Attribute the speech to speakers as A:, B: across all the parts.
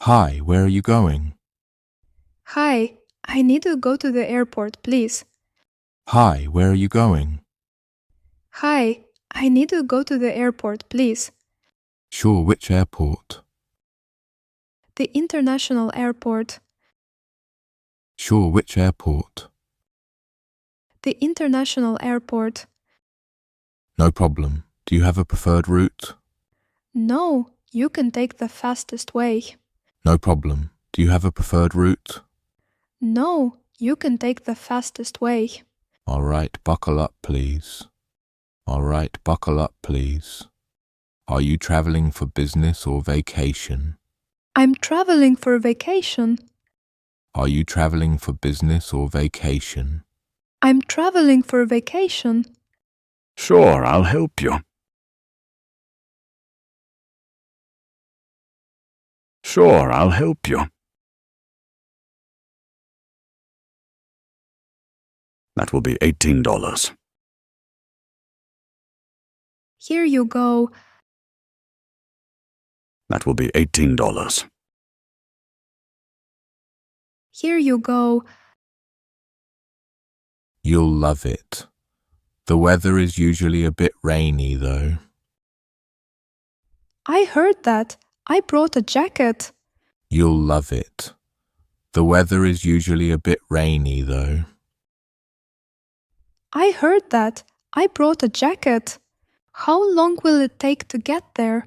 A: Hi, where are you going?
B: Hi, I need to go to the airport, please.
A: Hi, where are you going?
B: Hi, I need to go to the airport, please.
A: Sure, which airport?
B: The international airport.
A: Sure, which airport?
B: The international airport.
A: No problem. Do you have a preferred route?
B: No, you can take the fastest way.
A: No problem. Do you have a preferred route?
B: No, you can take the fastest way.
A: All right, buckle up, please. All right, buckle up, please. Are you traveling for business or vacation?
B: I'm traveling for vacation.
A: Are you traveling for business or vacation?
B: I'm traveling for vacation.
C: Sure, I'll help you. Sure, I'll help you. That will be $18.
B: Here you go.
C: That will be $18.
B: Here you go.
A: You'll love it. The weather is usually a bit rainy, though.
B: I heard that. I brought a jacket.
A: You'll love it. The weather is usually a bit rainy, though.
B: I heard that. I brought a jacket. How long will it take to get there?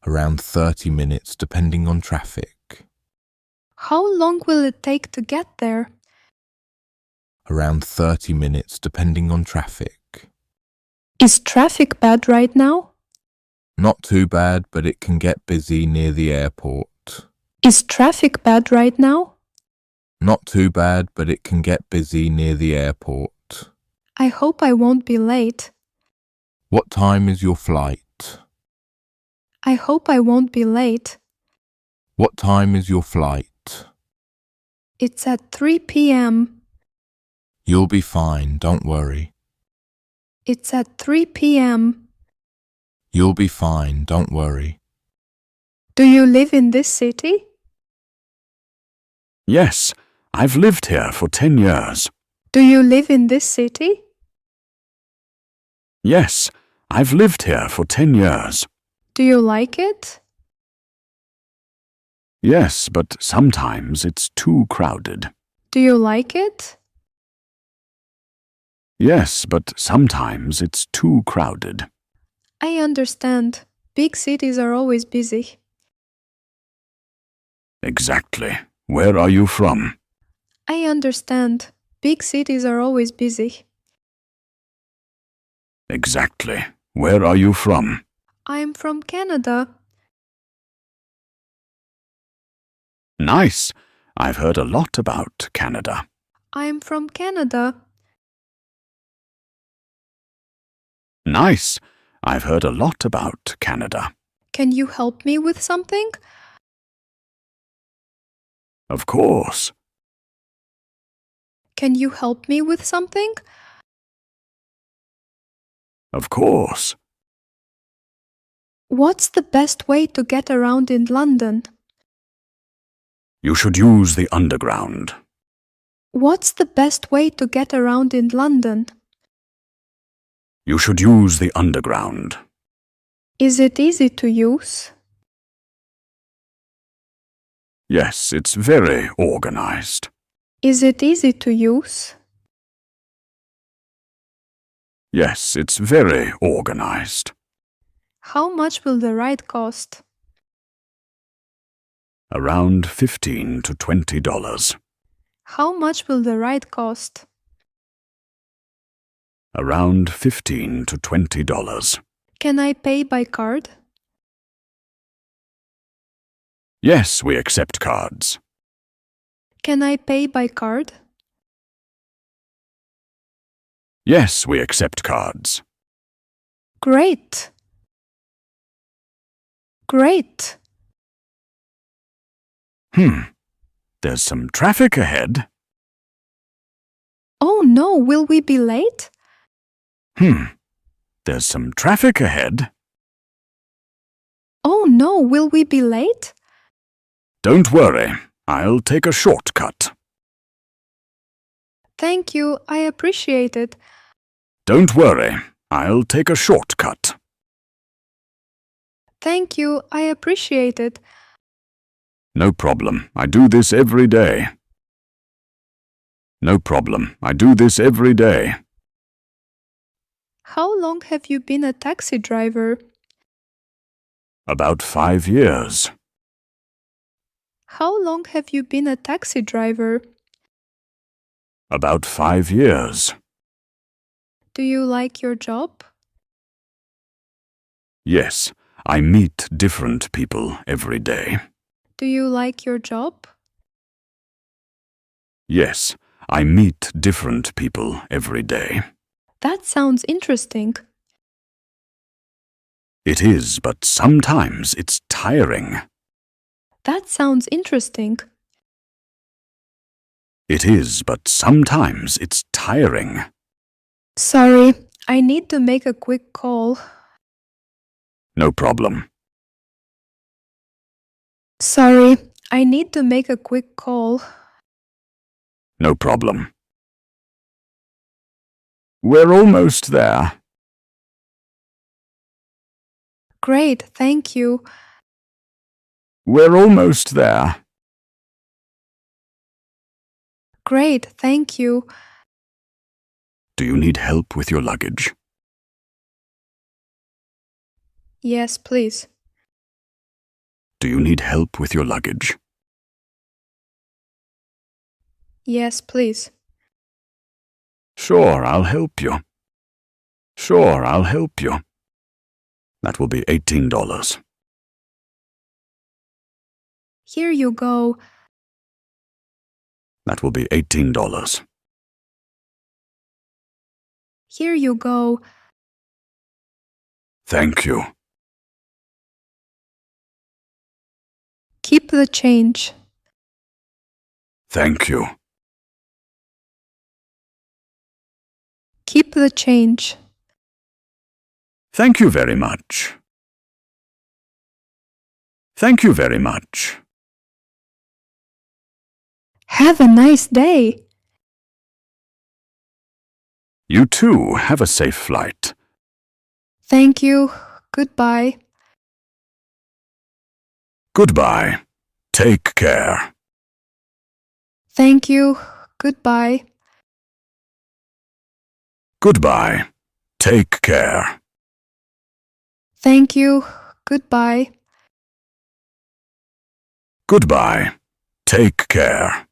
A: Around 30 minutes, depending on traffic.
B: How long will it take to get there?
A: Around 30 minutes, depending on traffic.
B: Is traffic bad right now?
A: Not too bad, but it can get busy near the airport.
B: Is traffic bad right now?
A: Not too bad, but it can get busy near the airport.
B: I hope I won't be late.
A: What time is your flight?
B: I hope I won't be late.
A: What time is your flight?
B: It's at 3 p.m.
A: You'll be fine, don't worry.
B: It's at 3 p.m.
A: You'll be fine, don't worry.
B: Do you live in this city?
C: Yes, I've lived here for 10 years.
B: Do you live in this city?
C: Yes, I've lived here for 10 years.
B: Do you like it?
C: Yes, but sometimes it's too crowded.
B: Do you like it?
C: Yes, but sometimes it's too crowded.
B: I understand. Big cities are always busy.
C: Exactly. Where are you from?
B: I understand. Big cities are always busy.
C: Exactly. Where are you from?
B: I'm from Canada.
C: Nice. I've heard a lot about Canada.
B: I'm from Canada.
C: Nice. I've heard a lot about Canada.
B: Can you help me with something?
C: Of course.
B: Can you help me with something?
C: Of course.
B: What's the best way to get around in London?
C: You should use the underground.
B: What's the best way to get around in London?
C: You should use the underground.
B: Is it easy to use?
C: Yes, it's very organized.
B: Is it easy to use?
C: Yes, it's very organized.
B: How much will the ride cost?
C: Around $15 to $20.
B: How much will the ride cost?
C: Around $15 to $20.
B: Can I pay by card?
C: Yes, we accept cards.
B: Can I pay by card?
C: Yes, we accept cards.
B: Great! Great!
C: There's some traffic ahead.
B: Oh no, will we be late?
C: There's some traffic ahead.
B: Oh no, will we be late?
C: Don't worry, I'll take a shortcut.
B: Thank you, I appreciate it.
C: Don't worry, I'll take a shortcut.
B: Thank you, I appreciate it.
C: No problem, I do this every day. No problem, I do this every day.
B: How long have you been a taxi driver?
C: About 5 years.
B: How long have you been a taxi driver?
C: About 5 years.
B: Do you like your job?
C: Yes, I meet different people every day.
B: Do you like your job?
C: Yes, I meet different people every day.
B: That sounds interesting.
C: It is, but sometimes it's tiring.
B: That sounds interesting.
C: It is, but sometimes it's tiring.
B: Sorry, I need to make a quick call.
C: No problem.
B: Sorry, I need to make a quick call.
C: No problem. We're almost there.
B: Great, thank you.
C: We're almost there.
B: Great, thank you.
C: Do you need help with your luggage?
B: Yes, please.
C: Do you need help with your luggage?
B: Yes, please.
C: Sure, I'll help you. Sure, I'll help you. That will be $18.
B: Here you go.
C: That will be $18.
B: Here you go.
C: Thank you.
B: Keep the change.
C: Thank you.
B: Keep the change.
C: Thank you very much. Thank you very much.
B: Have a nice day.
C: You too, have a safe flight.
B: Thank you. Goodbye.
C: Goodbye. Take care.
B: Thank you. Goodbye.
C: Goodbye. Take care.
B: Thank you. Goodbye.
C: Goodbye. Take care.